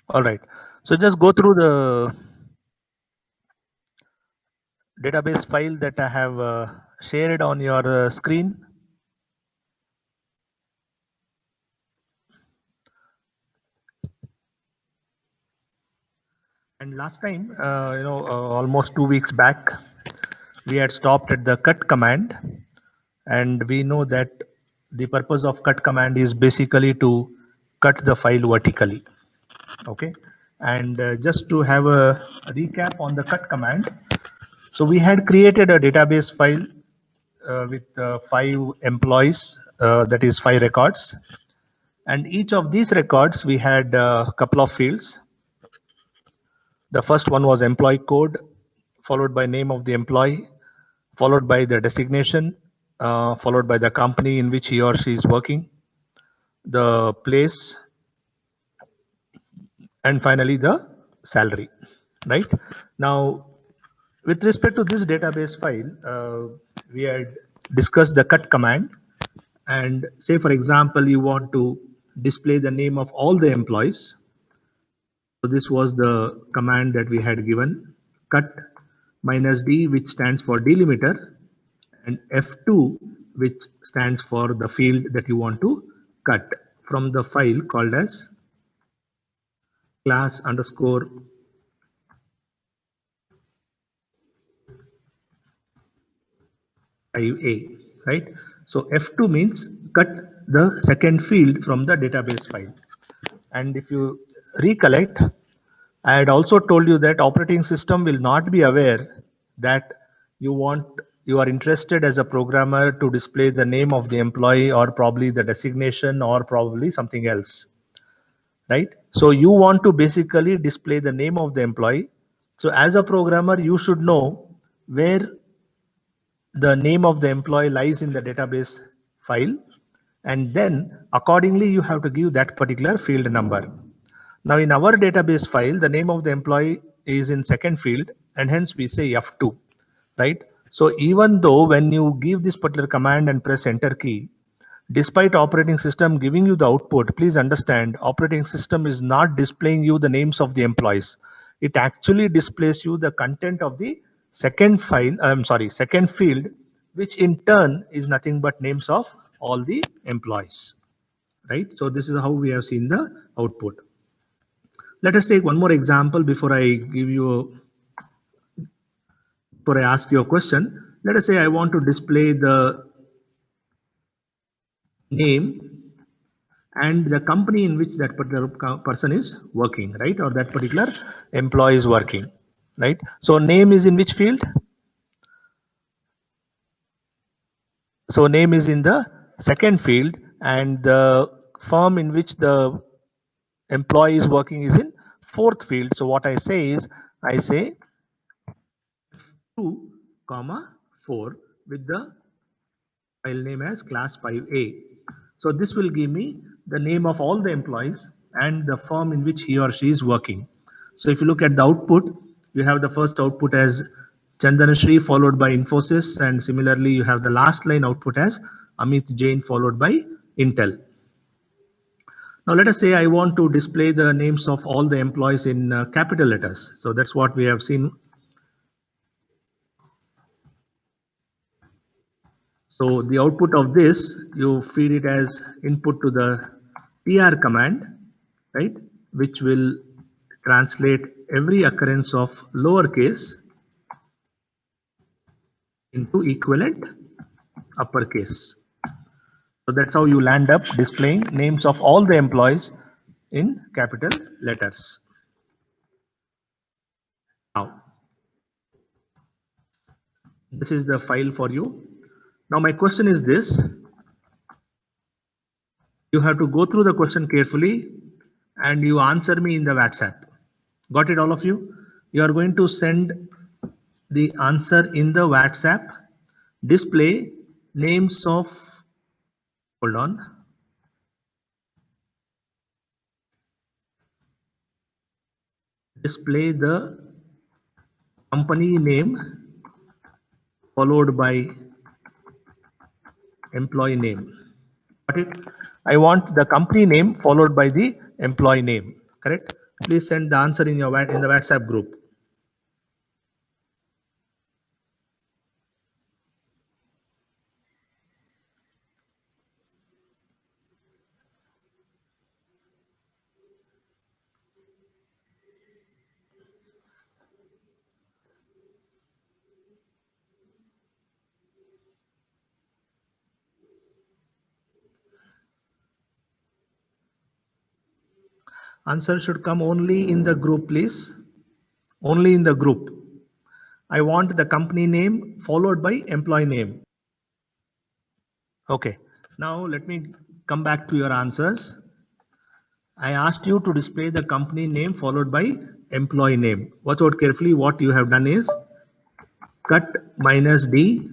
All right. So just go through the database file that I have shared on your screen. And last time, almost 2 weeks back, we had stopped at the cut command, and we know that the purpose of cut command is basically to cut the file vertically. Okay, and just to have a recap on the cut command, so we had created a database file with 5 employees, that is 5 records, and each of these records we had a couple of fields. The first one was employee code, followed by name of the employee, followed by the designation, followed by the company in which he or she is working, the place, and finally the salary. Right now, with respect to this database file, we had discussed the cut command. And say, for example, you want to display the name of all the employees. So this was the command that we had given, cut -d, which stands for delimiter, and F2, which stands for the field that you want to cut from the file called as class underscore A, right? So F2 means cut the second field from the database file. And if you recollect, I had also told you that operating system will not be aware that you are interested as a programmer to display the name of the employee, or probably the designation, or probably something else, right? So you want to basically display the name of the employee. So as a programmer, you should know where the name of the employee lies in the database file, and then accordingly you have to give that particular field number. Now in our database file, the name of the employee is in second field, and hence we say F2, right? So even though when you give this particular command and press enter key, despite operating system giving you the output, please understand operating system is not displaying you the names of the employees. It actually displays you the content of the second file, second field, which in turn is nothing but names of all the employees, right? So this is how we have seen the output. Let us take one more example before I ask you a question. Let us say I want to display the name and the company in which that particular person is working, right? Or that particular employee is working, right? So name is in which field? So name is in the second field, and the firm in which the employee is working is in fourth field. So what I say is, I say 2, 4 with the file name as class 5A. So this will give me the name of all the employees and the firm in which he or she is working. So if you look at the output, you have the first output as Chandanashri followed by Infosys, and similarly you have the last line output as Amit Jain followed by Intel. Now let us say I want to display the names of all the employees in capital letters. So that's what we have seen. So the output of this, you feed it as input to the tr command, right? Which will translate every occurrence of lowercase into equivalent uppercase. So that's how you land up displaying names of all the employees in capital letters. Now, this is the file for you. Now my question is this. You have to go through the question carefully and you answer me in the WhatsApp. Got it, all of you? You are going to send the answer in the WhatsApp. Display names of, hold on. Display the company name followed by employee name. Got it? I want the company name followed by the employee name, correct? Please send the answer in the WhatsApp group. Answer should come only in the group, please. Only in the group. I want the company name followed by employee name. Okay. Now let me come back to your answers. I asked you to display the company name followed by employee name. Watch out carefully. What you have done is cut minus D,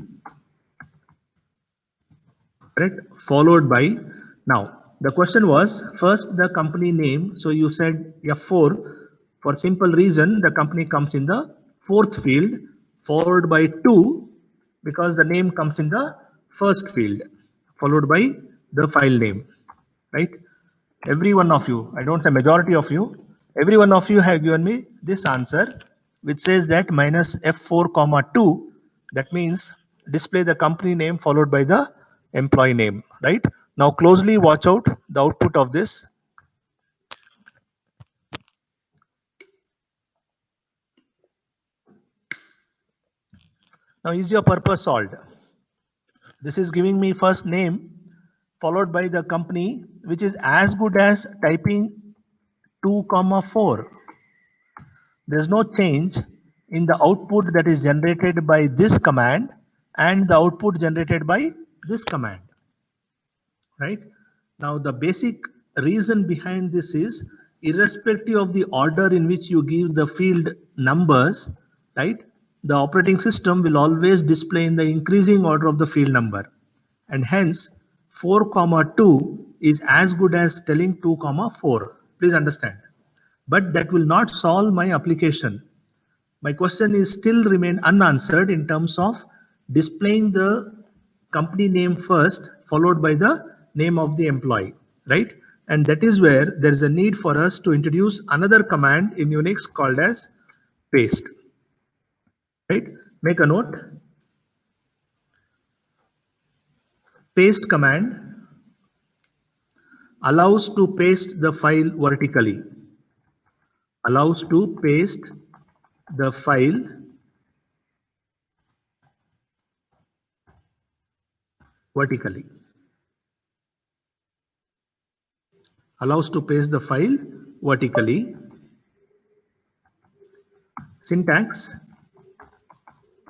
correct, followed by. Now the question was first the company name. So you said F4. For simple reason, the company comes in the fourth field, followed by 2 because the name comes in the first field, followed by the file name, right? Every one of you, I don't say majority of you, every one of you have given me this answer, which says that minus F4 comma 2, that means display the company name followed by the employee name, right? Now closely watch out the output of this. Now is your purpose solved? This is giving me first name followed by the company, which is as good as typing 2 comma 4. There's no change in the output that is generated by this command and the output generated by this command, right? Now the basic reason behind this is irrespective of the order in which you give the field numbers, right? The operating system will always display in the increasing order of the field number, and hence 4 comma 2 is as good as telling 2 comma 4. Please understand. But that will not solve my application. My question is still remain unanswered in terms of displaying the company name first, followed by the name of the employee, right? And that is where there is a need for us to introduce another command in Unix called as paste, right? Make a note. Paste command allows to paste the file vertically, allows to paste the file vertically, allows to paste the file vertically. Syntax,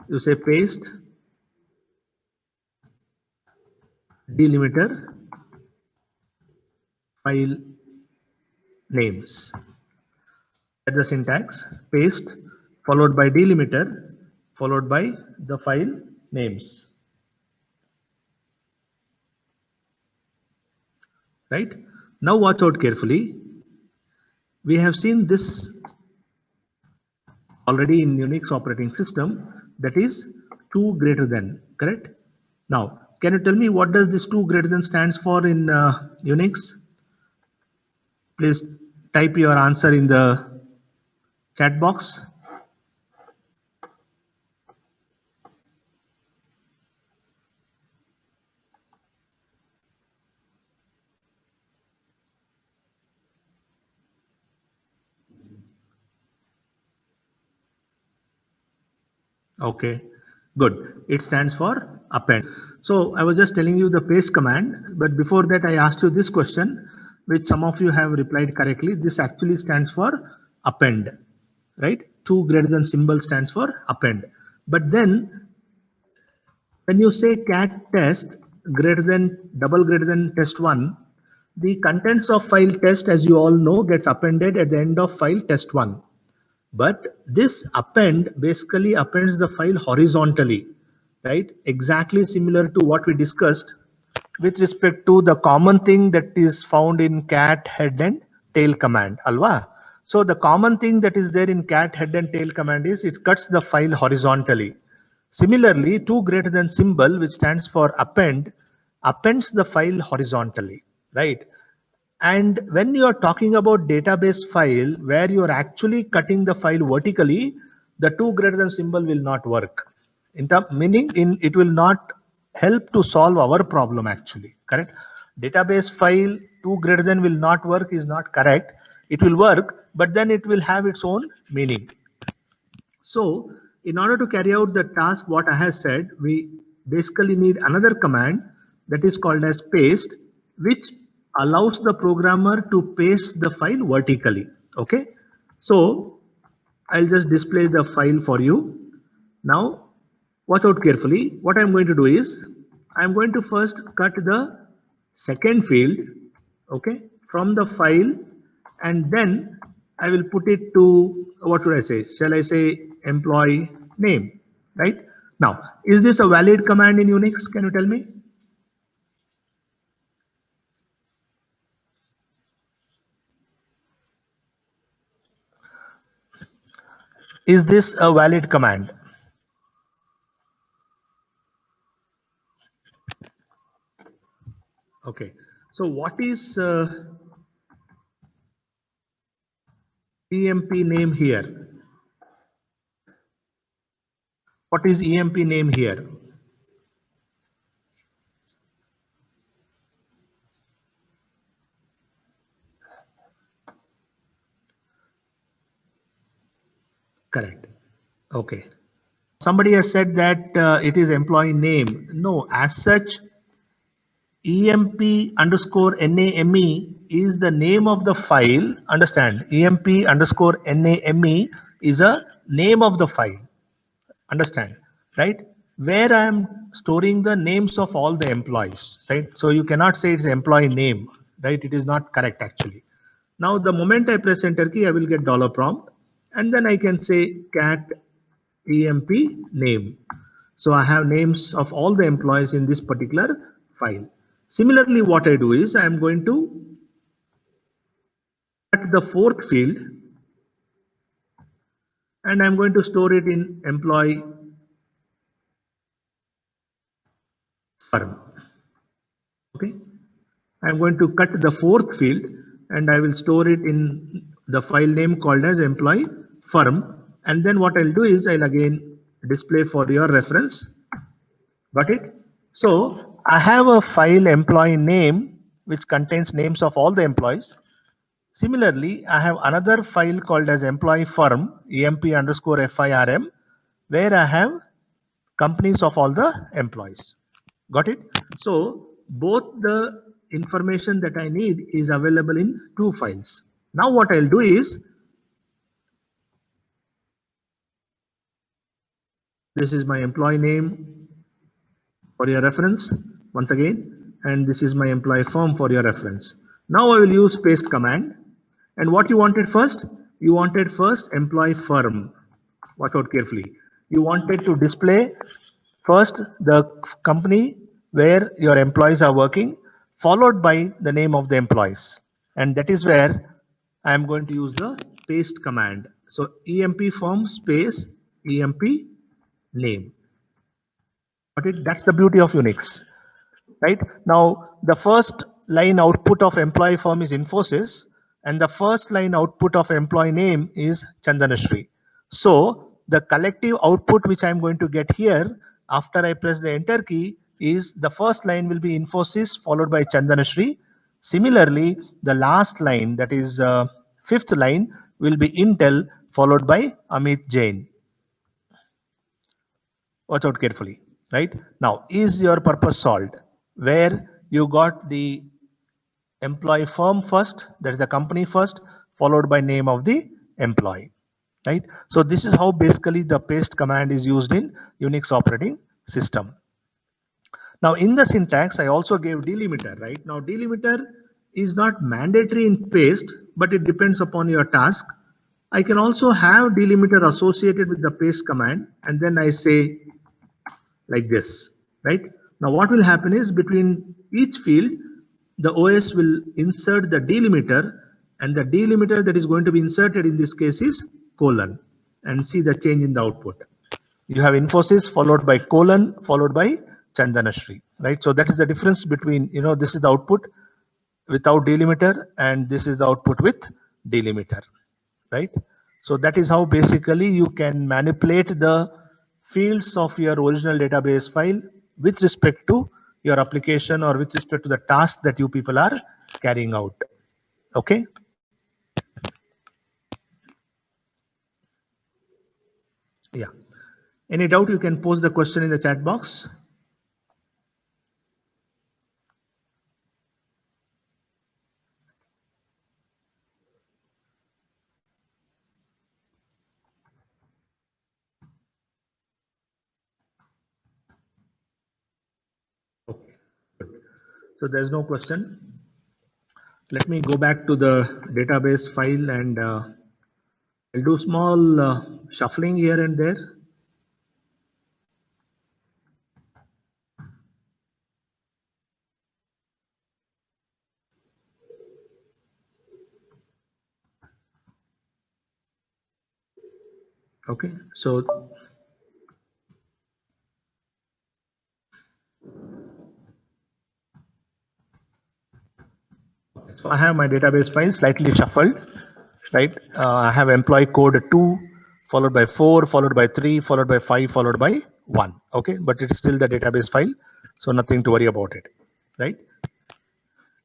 you say paste delimiter file names. At the syntax, paste followed by delimiter followed by the file names, right? Now watch out carefully. We have seen this already in Unix operating system, that is 2 greater than, correct? Now can you tell me what does this 2 greater than stands for in Unix? Please type your answer in the chat box. Okay, good. It stands for append. So I was just telling you the paste command, but before that I asked you this question, which some of you have replied correctly. This actually stands for append, right? 2 greater than symbol stands for append. But then when you say cat test greater than double greater than test1, the contents of file test, as you all know, gets appended at the end of file test1. But this append basically appends the file horizontally, right? Exactly similar to what we discussed with respect to the common thing that is found in cat head and tail command, alva. So the common thing that is there in cat head and tail command is it cuts the file horizontally. Similarly, 2 greater than symbol, which stands for append, appends the file horizontally, right? And when you are talking about database file where you are actually cutting the file vertically, the 2 greater than symbol will not work. Meaning it will not help to solve our problem actually, correct? Database file 2 greater than will not work is not correct. It will work, but then it will have its own meaning. So in order to carry out the task what I have said, we basically need another command that is called as paste, which allows the programmer to paste the file vertically. Okay, so I'll just display the file for you. Now watch out carefully. What I'm going to do is I'm going to first cut the second field, okay, from the file, and then I will put it to, what should I say? Shall I say employee name, right? Now, is this a valid command in Unix? Can you tell me? Is this a valid command? Okay, so what is EMP name here? What is EMP name here? Correct. Okay. Somebody has said that it is employee name. No, as such, EMP underscore NAME is the name of the file. Understand? EMP underscore NAME is a name of the file. Understand? Right? Where I am storing the names of all the employees. Right? So you cannot say it's employee name. Right? It is not correct actually. Now the moment I press enter key, I will get dollar prompt, and then I can say cat EMP name. So I have names of all the employees in this particular file. Similarly, what I do is I am going to cut the fourth field and I'm going to store it in employee firm. Okay. I'm going to cut the fourth field and I will store it in the file name called as employee firm. And then what I'll do is I'll again display for your reference. Got it? So I have a file employee name which contains names of all the employees. Similarly, I have another file called as employee firm, EMP underscore FIRM, where I have companies of all the employees. Got it? So both the information that I need is available in 2 files. Now what I'll do is, this is my employee name for your reference once again, and this is my employee firm for your reference. Now I will use paste command. And what you wanted first? You wanted first employee firm. Watch out carefully. You wanted to display first the company where your employees are working, followed by the name of the employees. And that is where I am going to use the paste command. So EMP firm space EMP name. But that's the beauty of Unix, right? Now, the first line output of employee firm is Infosys, and the first line output of employee name is Chandanashri. So the collective output which I'm going to get here after I press the enter key is the first line will be Infosys followed by Chandanashri. Similarly, the last line, that is fifth line, will be Intel followed by Amit Jain. Watch out carefully, right? Now, is your purpose solved? Where you got the employee firm first, that is the company first, followed by name of the employee, right? So this is how basically the paste command is used in Unix operating system. Now in the syntax, I also gave delimiter, right? Now delimiter is not mandatory in paste, but it depends upon your task. I can also have delimiter associated with the paste command, and then I say like this, right? Now what will happen is between each field, the OS will insert the delimiter, and the delimiter that is going to be inserted in this case is colon, and see the change in the output. You have Infosys followed by colon followed by Chandanashri, right? So that is the difference between, this is the output without delimiter, and this is the output with delimiter, right? So that is how basically you can manipulate the fields of your original database file with respect to your application or with respect to the task that you people are carrying out. Okay. Yeah. Any doubt, you can post the question in the chat box. Okay. Good. So there's no question. Let me go back to the database file and I'll do small shuffling here and there. Okay, so I have my database file slightly shuffled, right? I have employee code 2 followed by 4 followed by 3 followed by 5 followed by 1. Okay, but it is still the database file, so nothing to worry about it, right?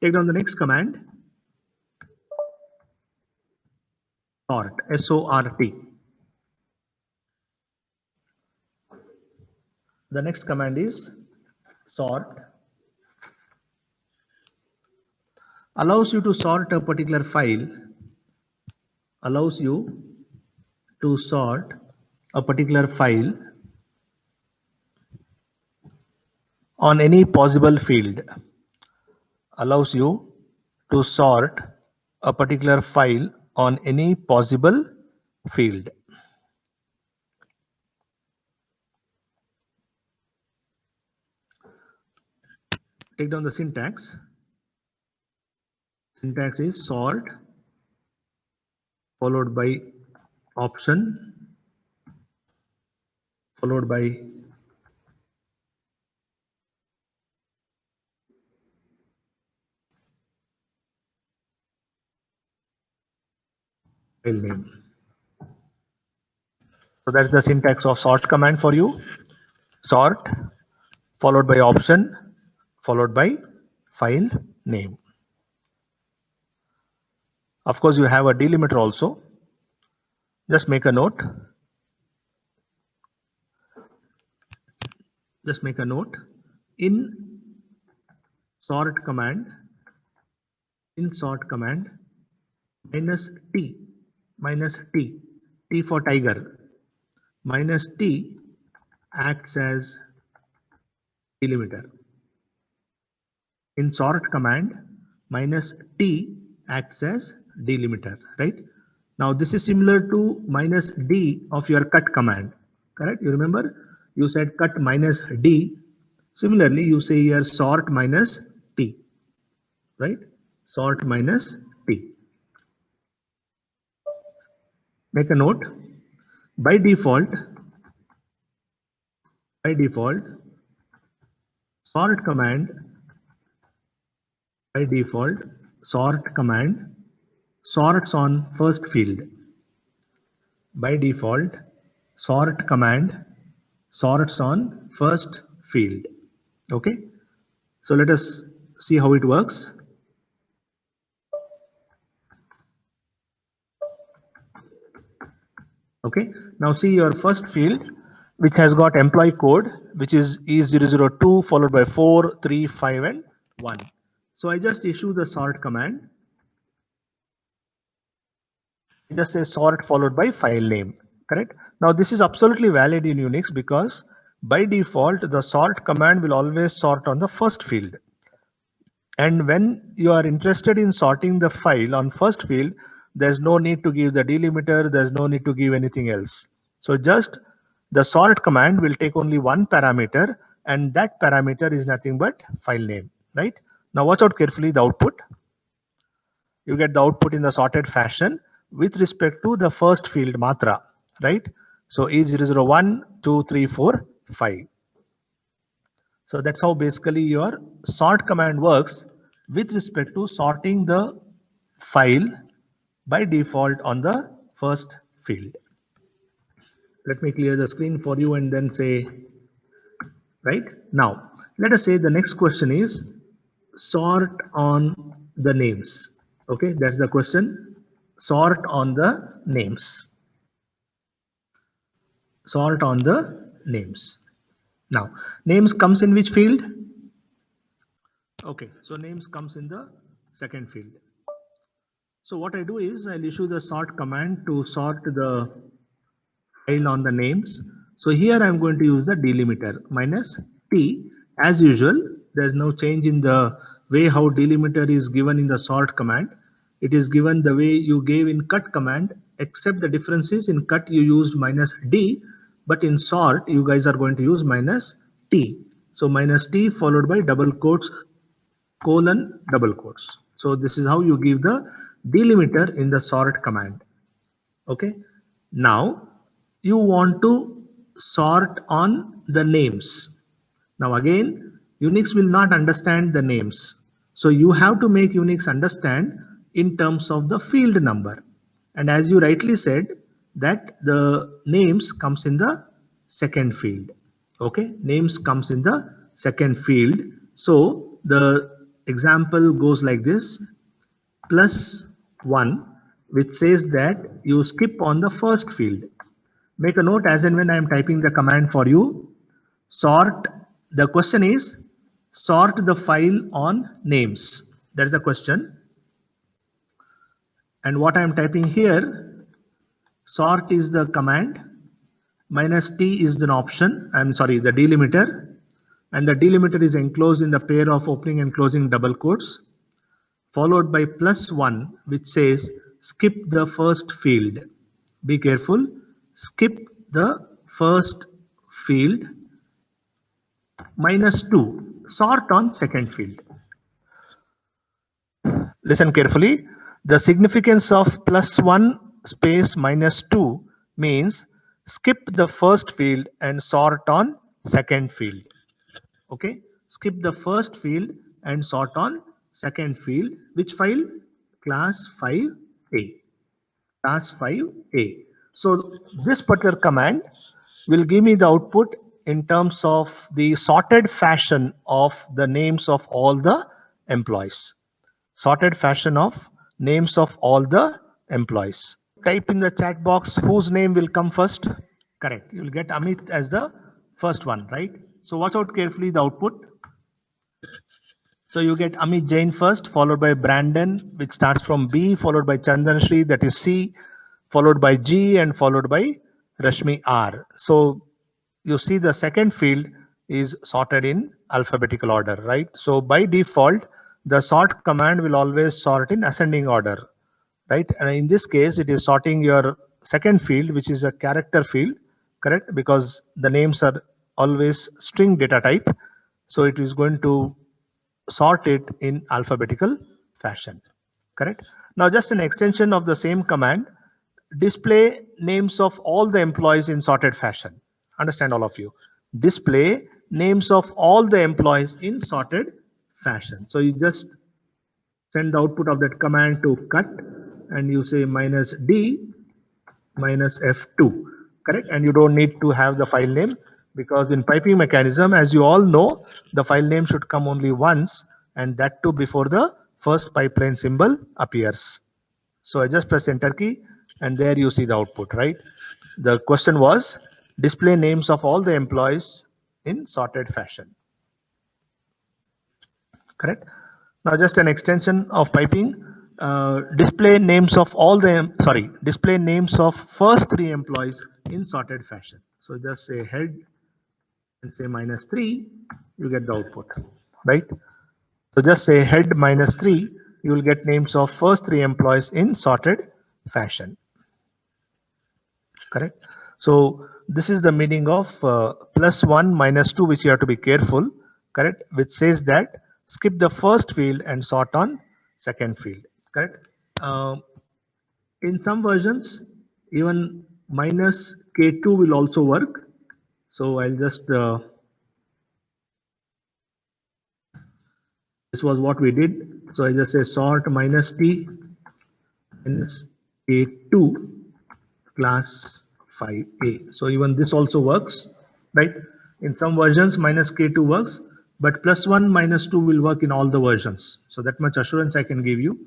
Take down the next command, sort, S-O-R-T. The next command is sort. Allows you to sort a particular file, allows you to sort a particular file on any possible field, allows you to sort a particular file on any possible field. Take down the syntax. Syntax is sort followed by option followed by file name. So that's the syntax of sort command for you. Sort followed by option followed by file name. Of course, you have a delimiter also. Just make a note. Just make a note. In sort command, minus T for tiger, minus T acts as delimiter. In sort command, minus T acts as delimiter, right? Now this is similar to minus D of your cut command, correct? You remember you said cut minus D. Similarly, you say here sort minus T, right? Sort minus T. Make a note. By default, sort command sorts on first field. By default, sort command sorts on first field. Okay, so let us see how it works. Okay, now see your first field, which has got employee code, which is E002 followed by 4, 3, 5 and 1. So I just issue the sort command. Just say sort followed by file name, correct? Now this is absolutely valid in Unix because by default the sort command will always sort on the first field. And when you are interested in sorting the file on first field, there's no need to give the delimiter, there's no need to give anything else. So just the sort command will take only one parameter, and that parameter is nothing but file name, right? Now watch out carefully the output. You get the output in the sorted fashion with respect to the first field matra, right? So E001, 2, 3, 4, 5. So that's how basically your sort command works with respect to sorting the file by default on the first field. Let me clear the screen for you and then say, right now, let us say the next question is sort on the names. Okay, that's the question. Sort on the names. Sort on the names. Now, names comes in which field? Okay, so names comes in the second field. So what I do is I'll issue the sort command to sort the file on the names. So here I'm going to use the delimiter minus T. As usual, there's no change in the way how delimiter is given in the sort command. It is given the way you gave in cut command, except the difference is in cut you used minus D, but in sort you guys are going to use minus T. So minus T followed by double quotes, colon, double quotes. So this is how you give the delimiter in the sort command. Okay. Now you want to sort on the names. Now again, Unix will not understand the names. So you have to make Unix understand in terms of the field number. And as you rightly said, that the names comes in the second field. Okay, names comes in the second field. So the example goes like this: +1, which says that you skip on the first field. Make a note as and when I am typing the command for you. Sort, the question is sort the file on names. That's the question. And what I am typing here, sort is the command, minus T is the option, I'm sorry, the delimiter, and the delimiter is enclosed in the pair of opening and closing double quotes, followed by +1, which says skip the first field. Be careful, skip the first field, -2, sort on second field. Listen carefully. The significance of +1 space -2 means skip the first field and sort on second field. Okay, skip the first field and sort on second field. Which file? Class 5A. Class 5A. So this particular command will give me the output in terms of the sorted fashion of the names of all the employees. Sorted fashion of names of all the employees. Type in the chat box whose name will come first. Correct. You will get Amit as the first one, right? So watch out carefully the output. So you get Amit Jain first, followed by Brandon, which starts from B, followed by Chandan Shri, that is C, followed by G, and followed by Rashmi R. So you see the second field is sorted in alphabetical order, right? So by default, the sort command will always sort in ascending order, right? And in this case, it is sorting your second field, which is a character field, correct? Because the names are always string data type. So it is going to sort it in alphabetical fashion, correct? Now just an extension of the same command, display names of all the employees in sorted fashion. Understand, all of you? Display names of all the employees in sorted fashion. So you just send the output of that command to cut and you say -D minus F2, correct? And you don't need to have the file name, because in piping mechanism, as you all know, the file name should come only once, and that too before the first pipeline symbol appears. So I just press enter key and there you see the output, right? The question was display names of all the employees in sorted fashion, correct? Now just an extension of piping, display names of all the, display names of first 3 employees in sorted fashion. So just say head and say -3, you get the output, right? So just say head -3, you will get names of first 3 employees in sorted fashion, correct? So this is the meaning of +1 -2, which you have to be careful, correct? Which says that skip the first field and sort on second field, correct? In some versions, even -K2 will also work. So I'll just this was what we did. So I just say sort minus t minus k2 class 5a. So even this also works, right? In some versions minus k2 works, but plus 1 minus 2 will work in all the versions. So that much assurance I can give you,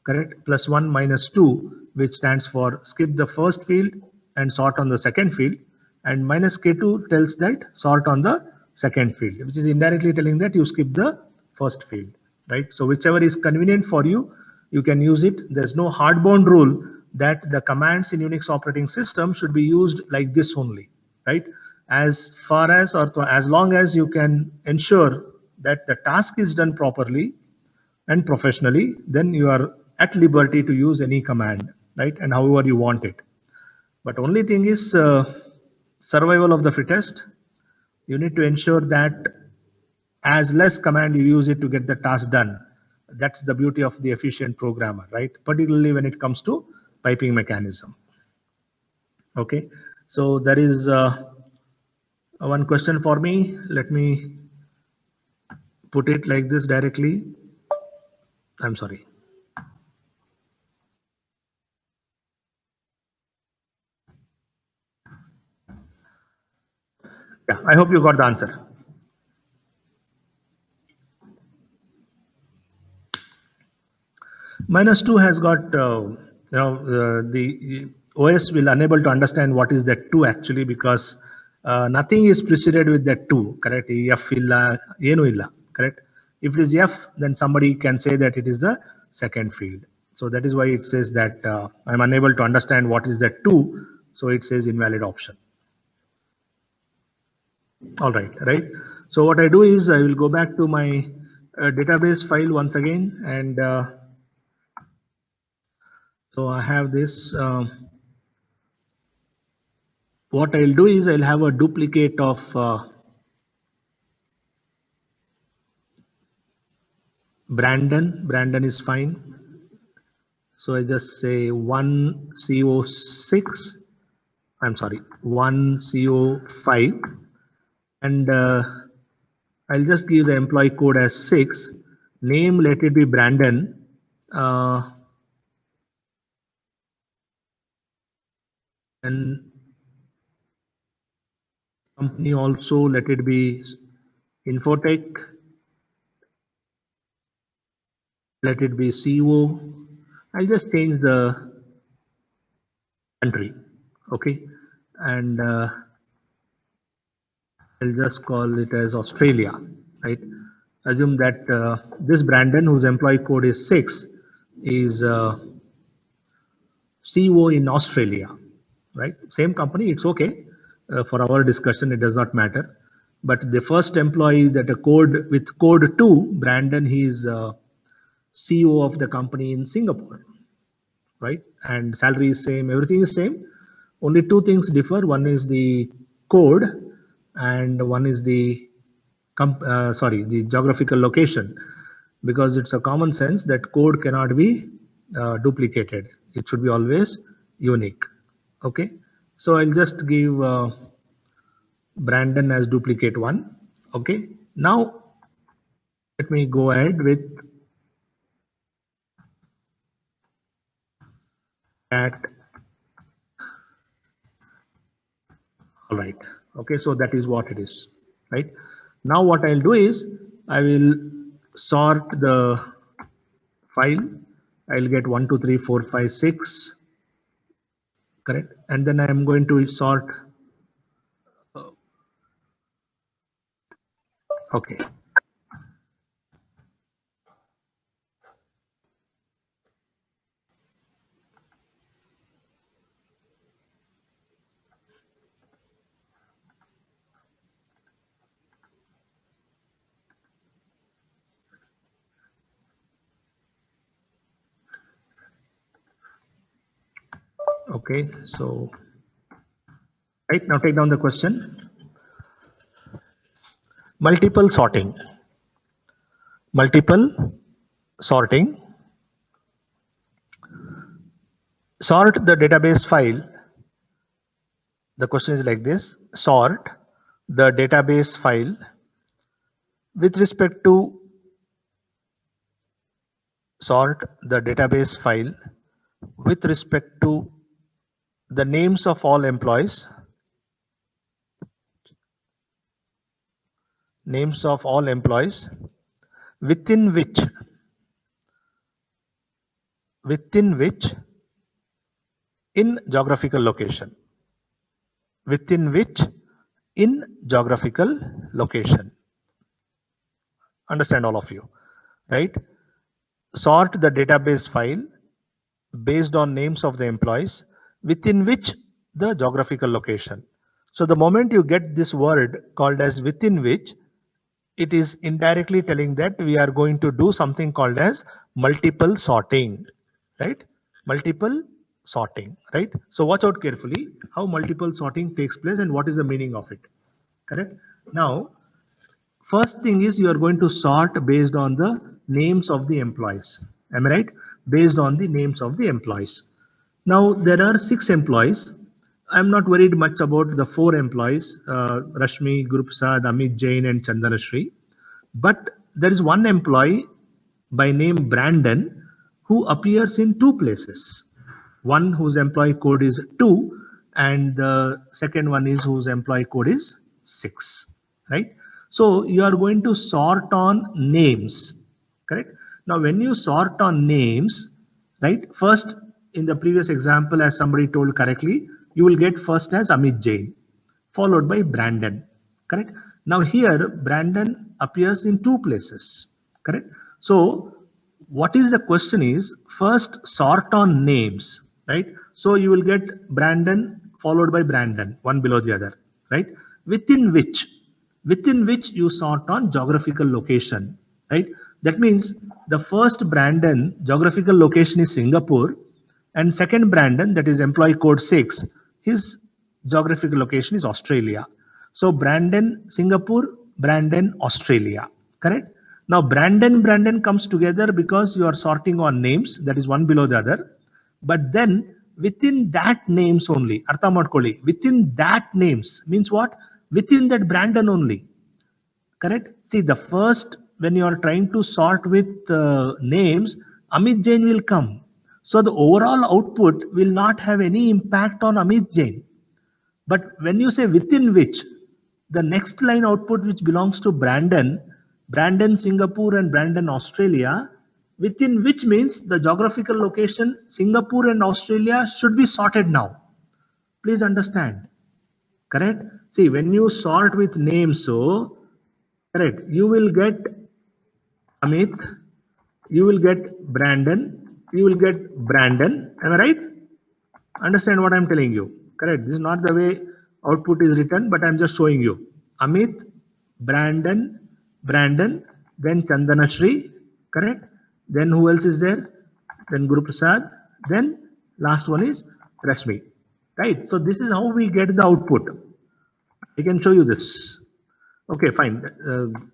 correct? Plus 1 minus 2, which stands for skip the first field and sort on the second field, and minus k2 tells that sort on the second field, which is indirectly telling that you skip the first field, right? So whichever is convenient for you, you can use it. There's no hard-bound rule that the commands in Unix operating system should be used like this only, right? As far as or as long as you can ensure that the task is done properly and professionally, then you are at liberty to use any command, right? And however you want it. But only thing is survival of the fittest. You need to ensure that as less command you use it to get the task done. That's the beauty of the efficient programmer, right? Particularly when it comes to piping mechanism. Okay, so there is one question for me. Let me put it like this directly. I'm sorry. Yeah, I hope you got the answer. -2 has got, the OS will unable to understand what is that 2 actually, because nothing is preceded with that 2, correct? F illa, enu illa, correct? If it is F, then somebody can say that it is the second field. So that is why it says that I'm unable to understand what is that 2. So it says invalid option. All right, right? So what I do is I will go back to my database file once again, and so I have this. What I'll do is I'll have a duplicate of Brandon. Brandon is fine. So I just say 1CO6. I'm sorry, 1CO5, and I'll just give the employee code as 6. Name, let it be Brandon. And company also, let it be Infotech. Let it be CO. I'll just change the country. Okay. And I'll just call it as Australia, right? Assume that this Brandon, whose employee code is 6, is CO in Australia, right? Same company, it's okay. For our discussion, it does not matter. But the first employee that a code with code 2, Brandon, he is CEO of the company in Singapore, right? And salary is same, everything is same. Only two things differ. One is the code, and one is the the geographical location, because it's a common sense that code cannot be duplicated. It should be always unique. Okay, so I'll just give Brandon as duplicate 1. Okay, now let me go ahead with that. All right. Okay, so that is what it is, right? Now what I'll do is I will sort the file. I'll get 1, 2, 3, 4, 5, 6, correct? And then I am going to sort. Okay. Okay, so right now take down the question. Multiple sorting. Multiple sorting. Sort the database file. The question is like this: sort the database file with respect to sort the database file with respect to the names of all employees, within which in geographical location, understand all of you, right? Sort the database file based on names of the employees within which the geographical location. So the moment you get this word called as within which, it is indirectly telling that we are going to do something called as multiple sorting, right? Multiple sorting, right? So watch out carefully how multiple sorting takes place and what is the meaning of it, correct? Now, first thing is you are going to sort based on the names of the employees. Am I right? Based on the names of the employees. Now there are 6 employees. I'm not worried much about the 4 employees, Rashmi, Guru Prasad, Amit Jain and Chandanashri. But there is one employee by name Brandon who appears in 2 places. One whose employee code is 2 and the second one is whose employee code is 6, right? So you are going to sort on names, correct? Now when you sort on names, right, first in the previous example as somebody told correctly, you will get first as Amit Jain followed by Brandon, correct? Now here Brandon appears in 2 places, correct? So what is the question is first sort on names, right? So you will get Brandon followed by Brandon, one below the other, right? Within which you sort on geographical location, right? That means the first Brandon geographical location is Singapore and second Brandon, that is employee code 6, his geographical location is Australia. So Brandon Singapore, Brandon Australia, correct? Now Brandon comes together because you are sorting on names, that is one below the other. But then within that names only, Artha Matkoli, within that names means what? Within that Brandon only, correct? See, the first, when you are trying to sort with names, Amit Jain will come. So the overall output will not have any impact on Amit Jain. But when you say within which, the next line output which belongs to Brandon Singapore and Brandon Australia, within which means the geographical location Singapore and Australia should be sorted now. Please understand, correct? See, when you sort with names, so correct, you will get Amit, you will get Brandon, you will get Brandon. Am I right? Understand what I'm telling you? Correct. This is not the way output is written, but I'm just showing you. Amit, Brandon, then Chandanashri, correct? Then who else is there? Then Guru Prasad. Then last one is Rashmi, right? So this is how we get the output. I can show you this. Okay, fine.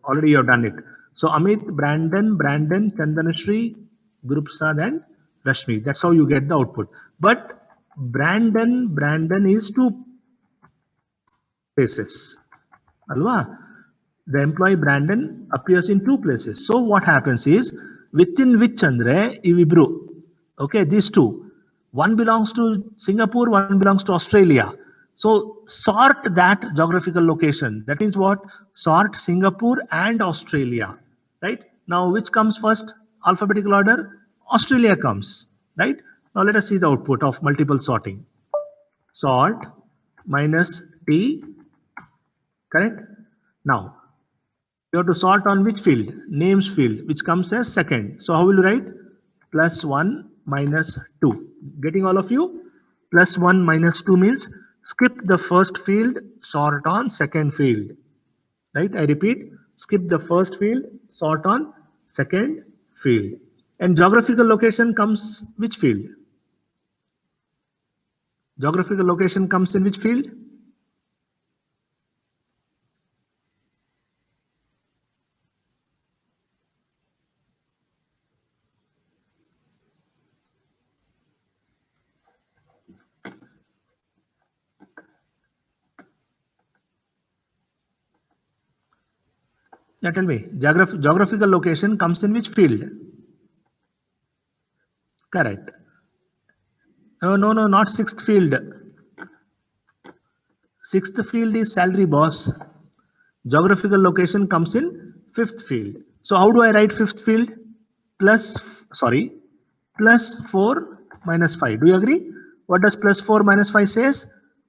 Already you have done it. So Amit, Brandon, Chandanashri, Guru Prasad and Rashmi. That's how you get the output. But Brandon is 2 places. Alva? The employee Brandon appears in 2 places. So what happens is within which andre Ivibru. Okay, these 2. One belongs to Singapore, one belongs to Australia. So sort that geographical location. That means what? Sort Singapore and Australia. Right? Now which comes first? Alphabetical order? Australia comes. Right? Now let us see the output of multiple sorting. Sort minus T. Correct? Now you have to sort on which field? Names field, which comes as second. So how will you write? Plus 1 minus 2. Getting all of you? Plus 1 minus 2 means skip the first field, sort on second field. Right? I repeat, skip the first field, sort on second field. And geographical location comes which field? Geographical location comes in which field? Yeah, tell me. Geographical location comes in which field? Correct. No, not sixth field. Sixth field is salary, boss. Geographical location comes in fifth field. So how do I write fifth field? Plus 4 minus 5. Do you agree? What does plus 4 minus 5 says?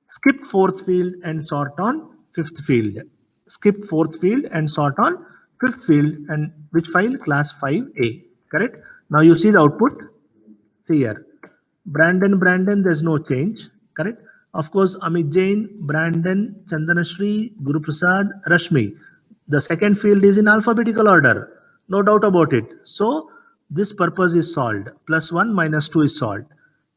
Skip fourth field and sort on fifth field. Skip fourth field and sort on fifth field, and which file? Class 5A. Correct? Now you see the output. See here. Brandon, there's no change. Correct? Of course, Amit Jain, Brandon, Chandanashri, Guru Prasad, Rashmi. The second field is in alphabetical order. No doubt about it. So this purpose is solved. Plus 1 minus 2 is solved.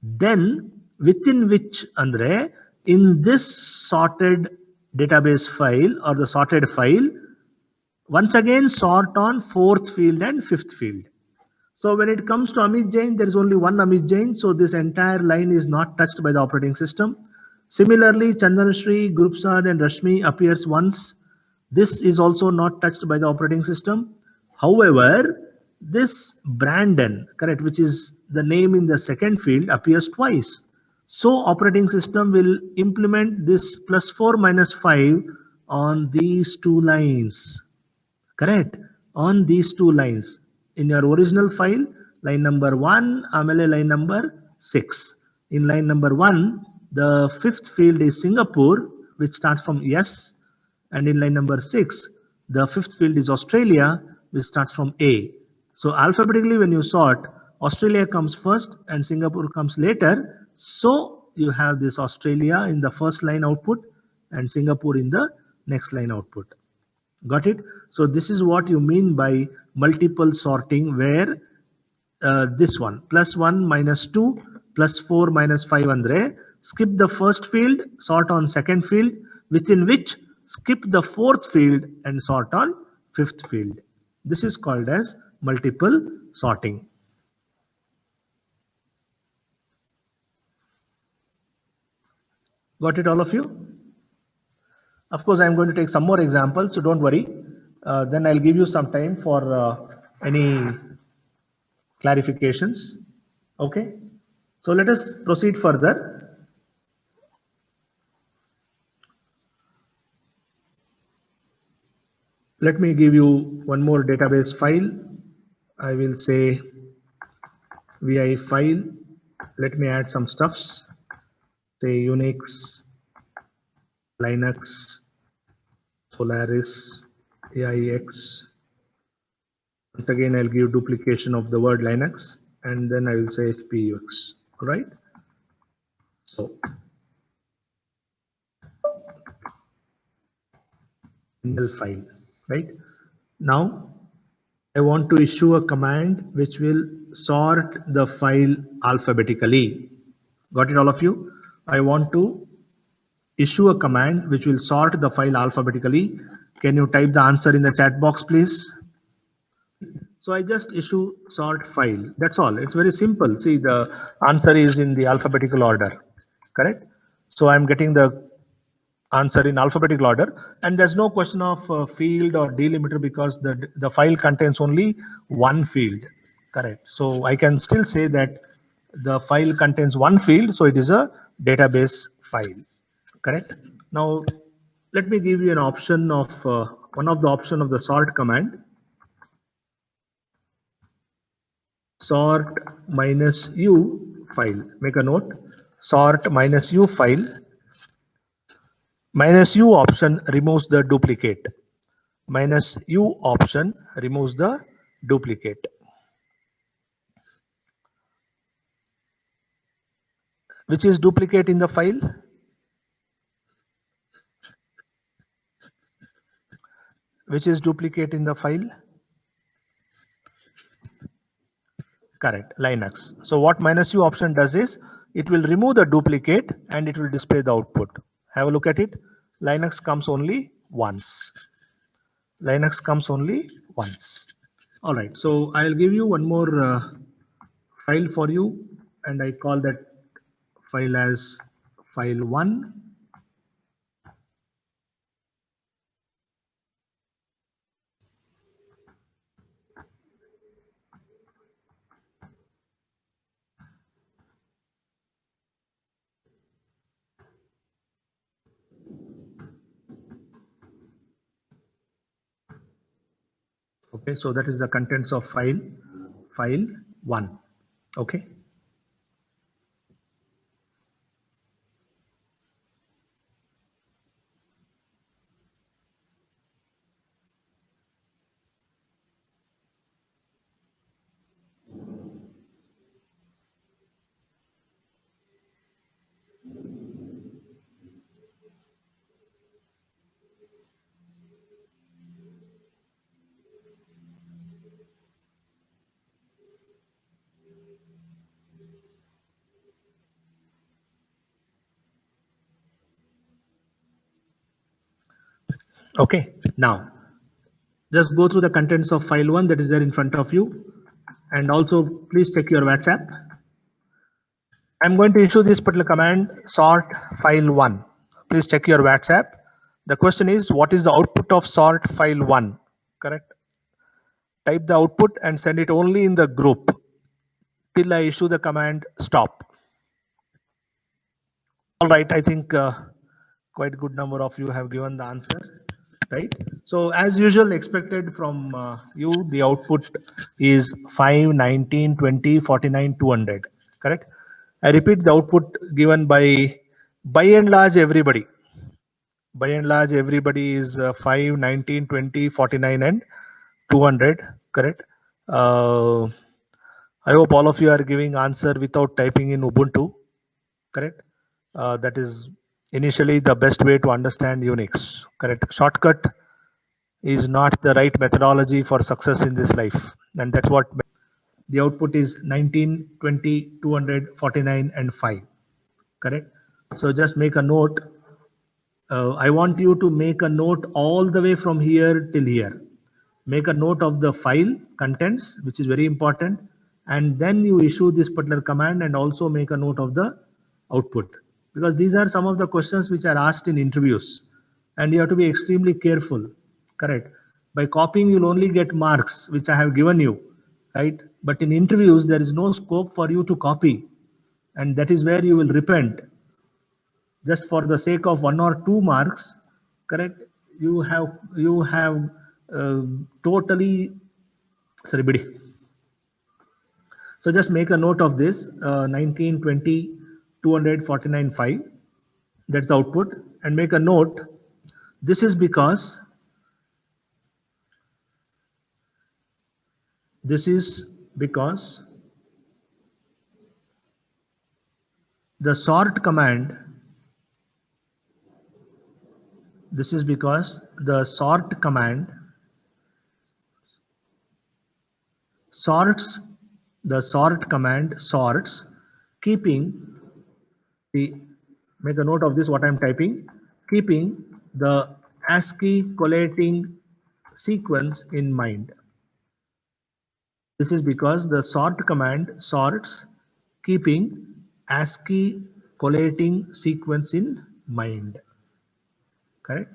Then within which, Andre, in this sorted database file or the sorted file, once again sort on fourth field and fifth field. So when it comes to Amit Jain, there is only one Amit Jain. So this entire line is not touched by the operating system. Similarly, Chandanashri, Gurupsad and Rashmi appears once. This is also not touched by the operating system. However, this Brandon, correct, which is the name in the second field, appears twice. So operating system will implement this plus 4 minus 5 on these two lines. Correct? On these two lines. In your original file, line number 1, amele line number 6. In line number 1, the fifth field is Singapore, which starts from S. And in line number 6, the fifth field is Australia, which starts from A. So alphabetically, when you sort, Australia comes first and Singapore comes later. So you have this Australia in the first line output and Singapore in the next line output. Got it? So this is what you mean by multiple sorting, where this one plus 1 minus 2 plus 4 minus 5, Andre, skip the first field, sort on second field, within which skip the fourth field and sort on fifth field. This is called as multiple sorting. Got it, all of you? Of course, I'm going to take some more examples, so don't worry. Then I'll give you some time for any clarifications. Okay, so let us proceed further. Let me give you one more database file. I will say vi file. Let me add some stuffs, say Unix, Linux, Solaris, AIX. Once again, I'll give duplication of the word Linux, and then I will say HPUX. Right? So file. Right now, I want to issue a command which will sort the file alphabetically. Got it, all of you? I want to issue a command which will sort the file alphabetically. Can you type the answer in the chat box, please? So I just issue sort file. That's all. It's very simple. See, the answer is in the alphabetical order. Correct? So I'm getting the answer in alphabetical order, and there's no question of field or delimiter because the file contains only one field. Correct. So I can still say that the file contains one field, so it is a database file. Correct. Now let me give you an option of one of the option of the sort command. Sort minus u file. Make a note. Sort minus u file. Minus u option removes the duplicate. Minus u option removes the duplicate. Which is duplicate in the file? Which is duplicate in the file? Correct, Linux. So what minus u option does is, it will remove the duplicate and it will display the output. Have a look at it. Linux comes only once. Linux comes only once. All right, so I'll give you one more file for you, and I call that file as file 1. Okay, so that is the contents of file 1. Okay. Okay, now just go through the contents of file 1 that is there in front of you, and also please check your WhatsApp. I'm going to issue this particular command, sort file 1. Please check your WhatsApp. The question is, what is the output of sort file 1? Correct. Type the output and send it only in the group till I issue the command stop. All right, I think quite a good number of you have given the answer, right? So as usual, expected from you, the output is 5, 19, 20, 49, 200, correct? I repeat, the output given by and large everybody. By and large everybody is 5, 19, 20, 49 and 200, correct? I hope all of you are giving answer without typing in Ubuntu, correct? That is initially the best way to understand Unix, correct? Shortcut is not the right methodology for success in this life, and that's what the output is 19, 20, 200, 49 and 5, correct? So just make a note. I want you to make a note all the way from here till here. Make a note of the file contents, which is very important, and then you issue this particular command, and also make a note of the output, because these are some of the questions which are asked in interviews, and you have to be extremely careful, correct? By copying you'll only get marks which I have given you, right? But in interviews there is no scope for you to copy, and that is where you will repent. Just for the sake of 1 or 2 marks, correct? You have totally, sorry, bidi. So just make a note of this, 19, 20, 249, 5. That's the output. And make a note. This is because the sort command, this is because the sort command sorts, keeping the, make a note of this what I'm typing, keeping the ASCII collating sequence in mind. This is because the sort command sorts keeping ASCII collating sequence in mind, correct?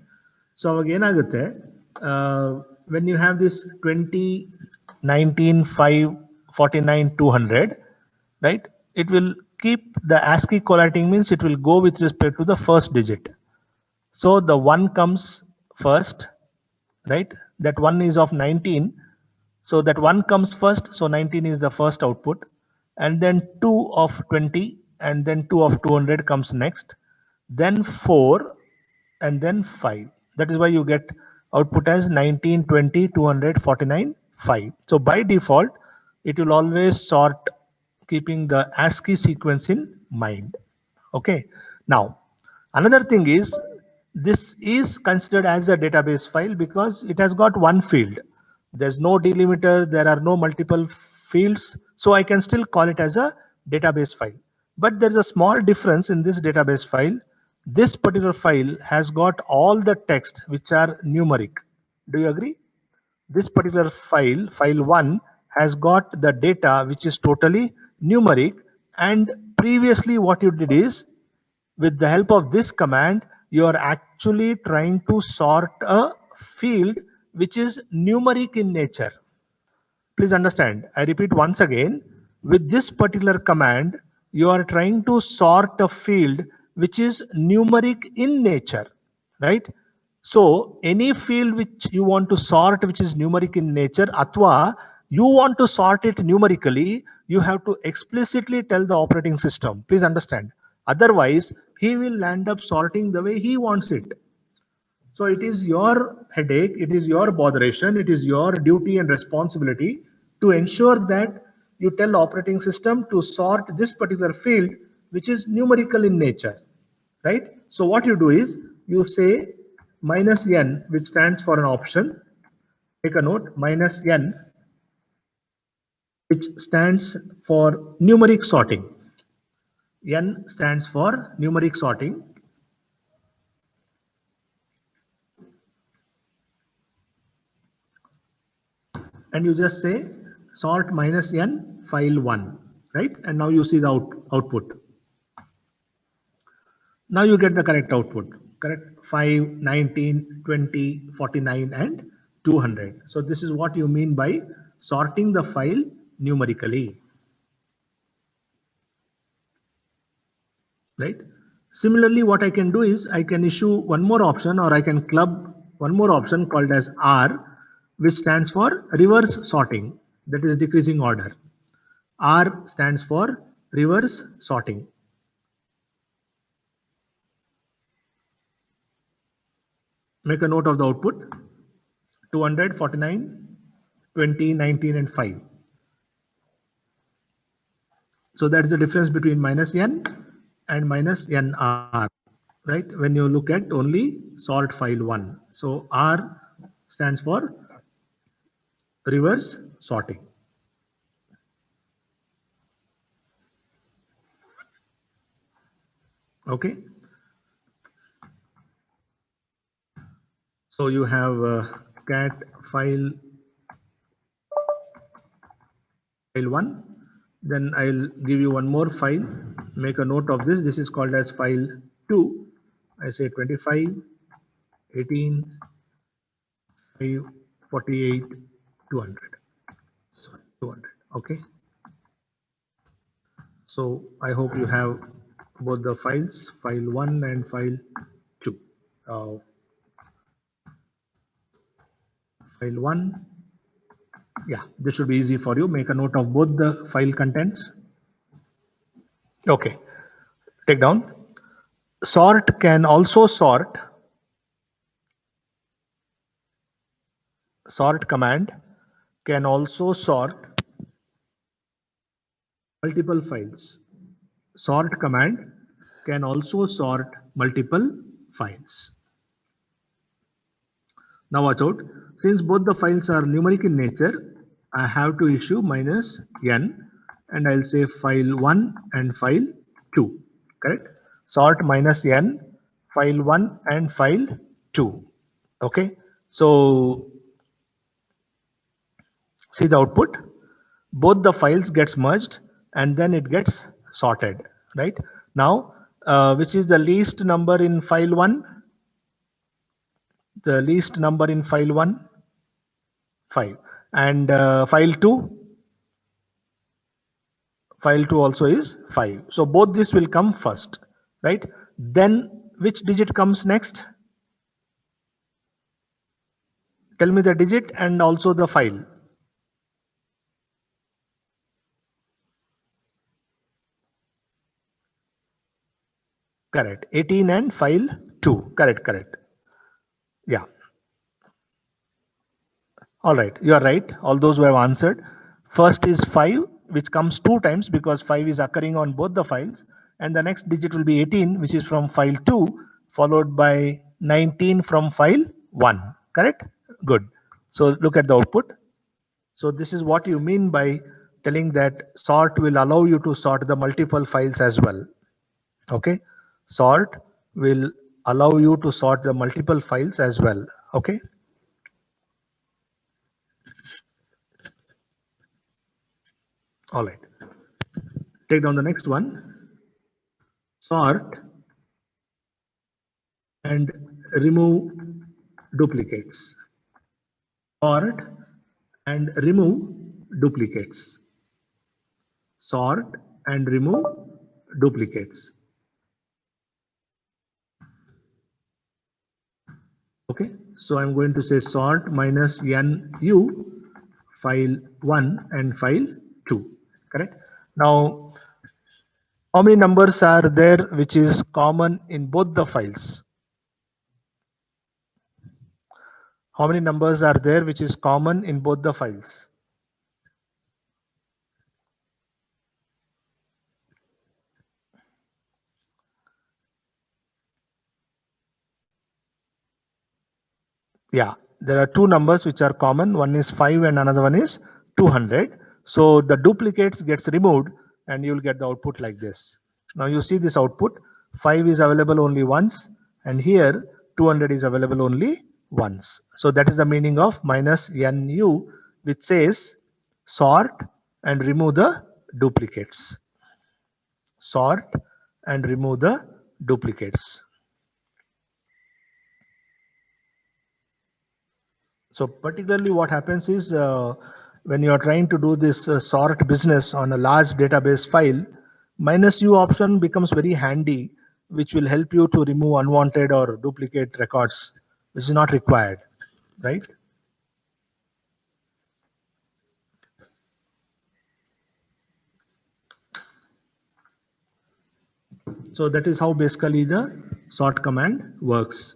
So again, when you have this 20, 19, 5, 49, 200, right? It will keep the ASCII collating, means it will go with respect to the first digit. So the 1 comes first, right? That 1 is of 19. So that 1 comes first. So 19 is the first output. And then 2 of 20 and then 2 of 200 comes next. Then 4 and then 5. That is why you get output as 19, 20, 200, 49, 5. So by default, it will always sort keeping the ASCII sequence in mind. Okay. Now, another thing is, this is considered as a database file because it has got one field. There's no delimiter, there are no multiple fields, so I can still call it as a database file. But there's a small difference in this database file. This particular file has got all the text which are numeric. Do you agree? This particular file, file 1, has got the data which is totally numeric, and previously what you did is, with the help of this command, you are actually trying to sort a field which is numeric in nature. Please understand, I repeat once again, with this particular command, you are trying to sort a field which is numeric in nature, right? So any field which you want to sort, which is numeric in nature, athwa you want to sort it numerically, you have to explicitly tell the operating system. Please understand. Otherwise, he will end up sorting the way he wants it. So it is your headache, it is your botheration, it is your duty and responsibility to ensure that you tell operating system to sort this particular field which is numerical in nature, right? So what you do is you say minus n, which stands for an option. Take a note, minus n, which stands for numeric sorting. N stands for numeric sorting. And you just say sort minus n file 1, right? And now you see the output. Now you get the correct output, correct? 5, 19, 20, 49 and 200. So this is what you mean by sorting the file numerically, right? Similarly, what I can do is I can issue one more option, or I can club one more option called as R, which stands for reverse sorting, that is decreasing order. R stands for reverse sorting. Make a note of the output: 200, 49, 20, 19 and 5. So that's the difference between minus n and minus nr, right? When you look at only sort file 1. So R stands for reverse sorting. Okay. So you have cat file 1. Then I'll give you one more file. Make a note of this. This is called as file 2. I say 25, 18, 5, 48, 200. Sorry, 200. Okay. So I hope you have both the files, file 1 and file 2. File 1. Yeah, this should be easy for you. Make a note of both the file contents. Okay. Take down. Sort can also sort. Sort command can also sort multiple files. Sort command can also sort multiple files. Now watch out. Since both the files are numeric in nature, I have to issue minus n, and I'll say file 1 and file 2. Correct? Sort minus n, file 1 and file 2. Okay. So see the output. Both the files gets merged and then it gets sorted. Right? Now, which is the least number in file 1? The least number in file 1? 5. And file 2? File 2 also is 5. So both this will come first, right? Then which digit comes next? Tell me the digit and also the file. Correct. 18 and file 2. Correct. Yeah. All right. You are right. All those who have answered. First is 5, which comes 2 times because 5 is occurring on both the files. And the next digit will be 18, which is from file 2, followed by 19 from file 1. Correct? Good. So look at the output. So this is what you mean by telling that sort will allow you to sort the multiple files as well. Okay. Sort will allow you to sort the multiple files as well. Okay. All right. Take down the next one. Sort and remove duplicates. Sort and remove duplicates. Sort and remove duplicates. Okay. So I'm going to say sort minus NU file 1 and file 2. Correct? Now, how many numbers are there which is common in both the files? How many numbers are there which is common in both the files? Yeah, there are two numbers which are common. One is 5 and another one is 200. So the duplicates gets removed and you will get the output like this. Now you see this output. 5 is available only once and here 200 is available only once. So that is the meaning of minus NU, which says sort and remove the duplicates. Sort and remove the duplicates. So particularly what happens is when you are trying to do this sort business on a large database file, minus U option becomes very handy, which will help you to remove unwanted or duplicate records, which is not required, right? So that is how basically the sort command works.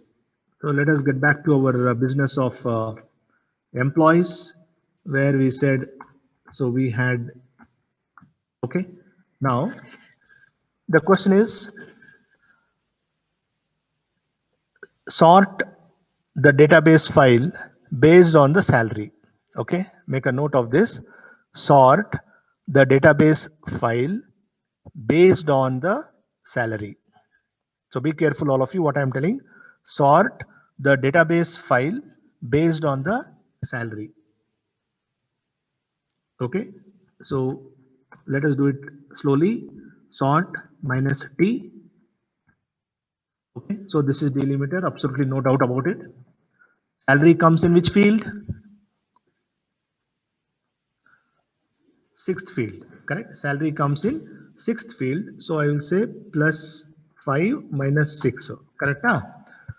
So let us get back to our business of employees, where we said, so we had, okay. Now the question is, sort the database file based on the salary. Okay, make a note of this. Sort the database file based on the salary. So be careful, all of you, what I'm telling. Sort the database file based on the salary. Okay, so let us do it slowly. Sort minus T. Okay, so this is delimiter, absolutely no doubt about it. Salary comes in which field? Sixth field, correct? Salary comes in sixth field. So I will say plus 5 minus 6. Correct now?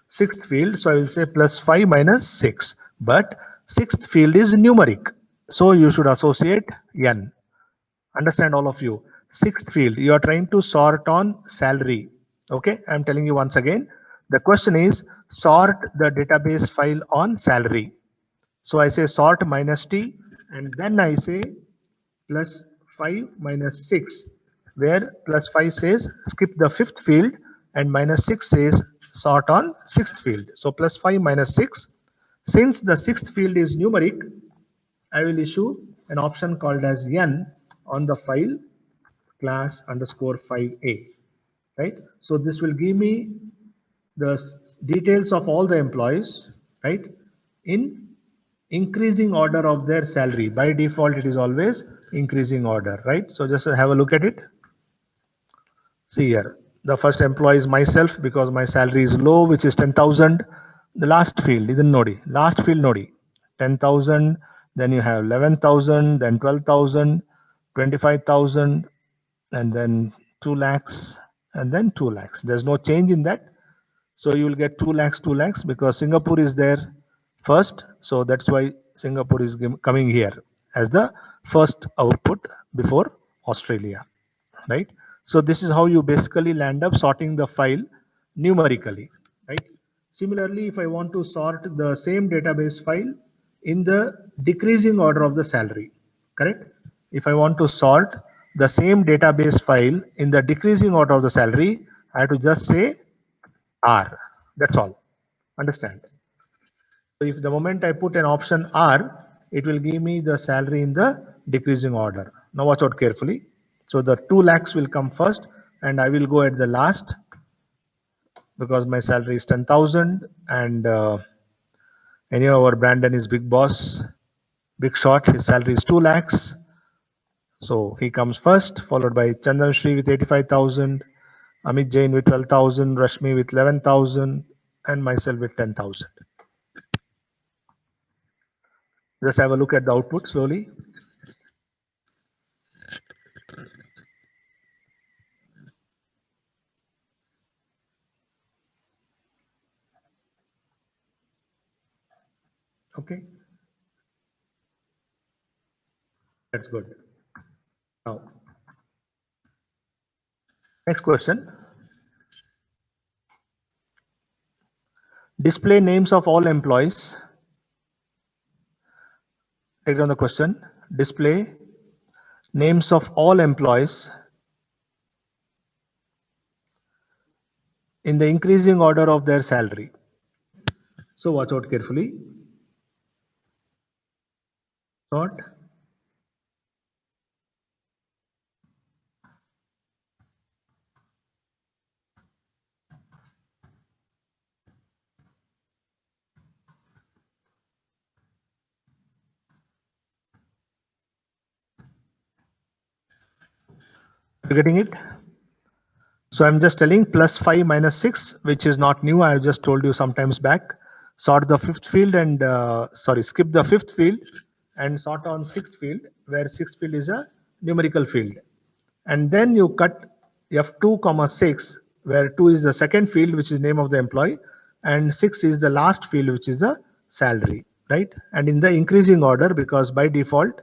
Sixth field. So I will say plus 5 minus 6. But sixth field is numeric. So you should associate N. Understand, all of you? Sixth field, you are trying to sort on salary. Okay, I'm telling you once again. The question is sort the database file on salary. So I say sort minus T and then I say plus 5 minus 6, where plus 5 says skip the fifth field and minus 6 says sort on sixth field. So plus 5 minus 6. Since the sixth field is numeric, I will issue an option called as N on the file class underscore 5A, right? So this will give me the details of all the employees, right, in increasing order of their salary. By default it is always increasing order, right? So just have a look at it. See here, the first employee is myself because my salary is low, which is 10,000. The last field is in Nodi, last field Nodi, 10,000. Then you have 11,000, then 12,000, 25,000, and then 2 lakhs, and then 2 lakhs. There's no change in that. So you will get 2 lakhs, 2 lakhs, because Singapore is there first. So that's why Singapore is coming here as the first output before Australia, right? So this is how you basically land up sorting the file numerically, right? Similarly, if I want to sort the same database file in the decreasing order of the salary, correct? If I want to sort the same database file in the decreasing order of the salary, I have to just say R. That's all. Understand? So if the moment I put an option R, it will give me the salary in the decreasing order. Now watch out carefully. So the 2 lakhs will come first and I will go at the last because my salary is 10,000 and anyhow our Brandon is big boss, big shot. His salary is 2 lakhs. So he comes first, followed by Chandan Shri with 85,000, Amit Jain with 12,000, Rashmi with 11,000 and myself with 10,000. Just have a look at the output slowly. Okay, that's good. Now, next question. Display names of all employees. Take down the question. Display names of all employees in the increasing order of their salary. So watch out carefully. Not you getting it? So I'm just telling plus 5 minus 6, which is not new. I just told you sometimes back. Sort the fifth field and skip the fifth field and sort on sixth field, where sixth field is a numerical field. And then you cut F2 comma 6, where 2 is the second field, which is name of the employee, and 6 is the last field, which is the salary, right? And in the increasing order, because by default,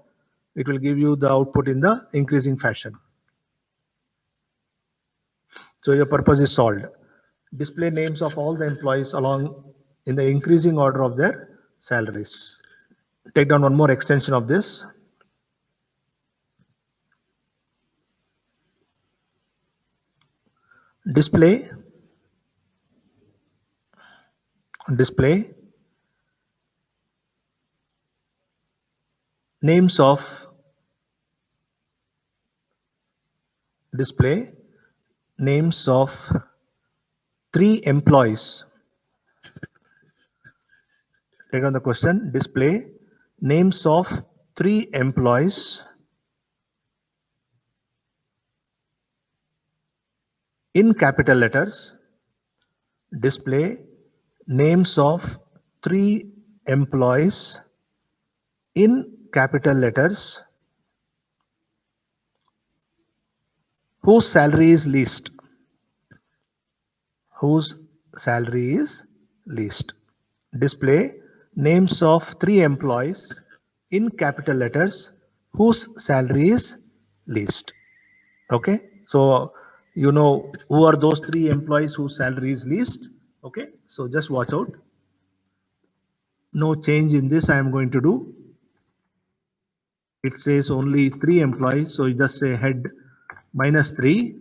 it will give you the output in the increasing fashion. So your purpose is solved. Display names of all the employees along in the increasing order of their salaries. Take down one more extension of this. Display names of three employees. Take on the question. Display names of three employees in capital letters. Display names of three employees in capital letters whose salary is least. Whose salary is least. Display names of three employees in capital letters whose salary is least. Okay, so you know who are those three employees whose salary is least. Okay, so just watch out. No change in this I am going to do. It says only three employees, so you just say head minus 3.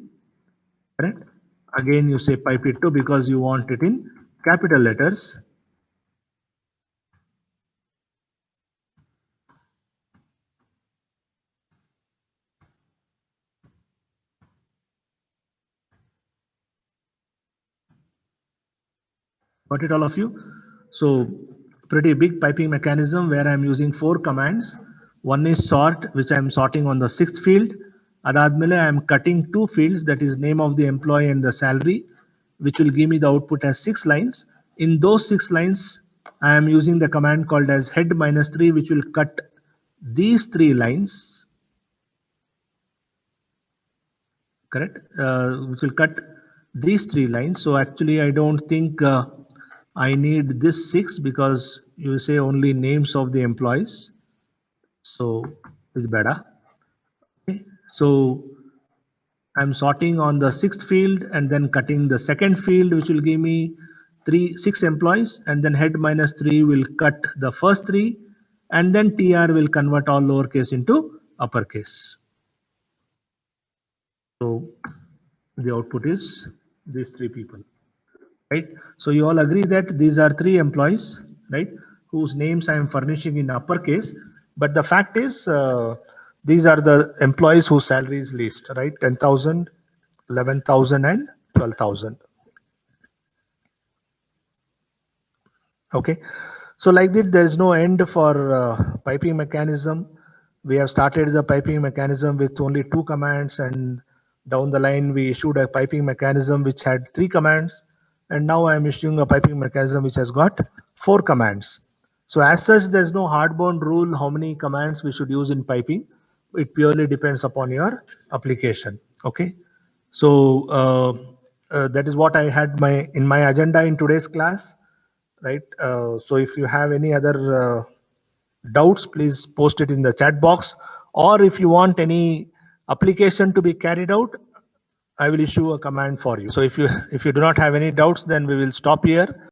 Correct. Again you say pipe it to, because you want it in capital letters. Got it, all of you? So pretty big piping mechanism where I'm using 4 commands. One is sort, which I'm sorting on the 6th field. Adadmele I'm cutting 2 fields, that is name of the employee and the salary, which will give me the output as 6 lines. In those 6 lines, I am using the command called as head minus 3, which will cut these 3 lines. Correct? Which will cut these 3 lines. So actually I don't think I need this 6, because you say only names of the employees. So it's better. Okay. So I'm sorting on the 6th field and then cutting the 2nd field, which will give me 6 employees, and then head minus 3 will cut the first 3, and then TR will convert all lowercase into uppercase. So the output is these 3 people. Right. So you all agree that these are 3 employees, right, whose names I am furnishing in uppercase. But the fact is, these are the employees whose salary is least, right? 10,000, 11,000, and 12,000. Okay. So like that, there is no end for piping mechanism. We have started the piping mechanism with only 2 commands, and down the line we issued a piping mechanism which had 3 commands, and now I am issuing a piping mechanism which has got 4 commands. So as such, there's no hardbound rule how many commands we should use in piping. It purely depends upon your application. Okay. So that is what I had in my agenda in today's class. right? So if you have any other doubts, please post it in the chat box, or if you want any application to be carried out, I will issue a command for you. So if you do not have any doubts, then we will stop here.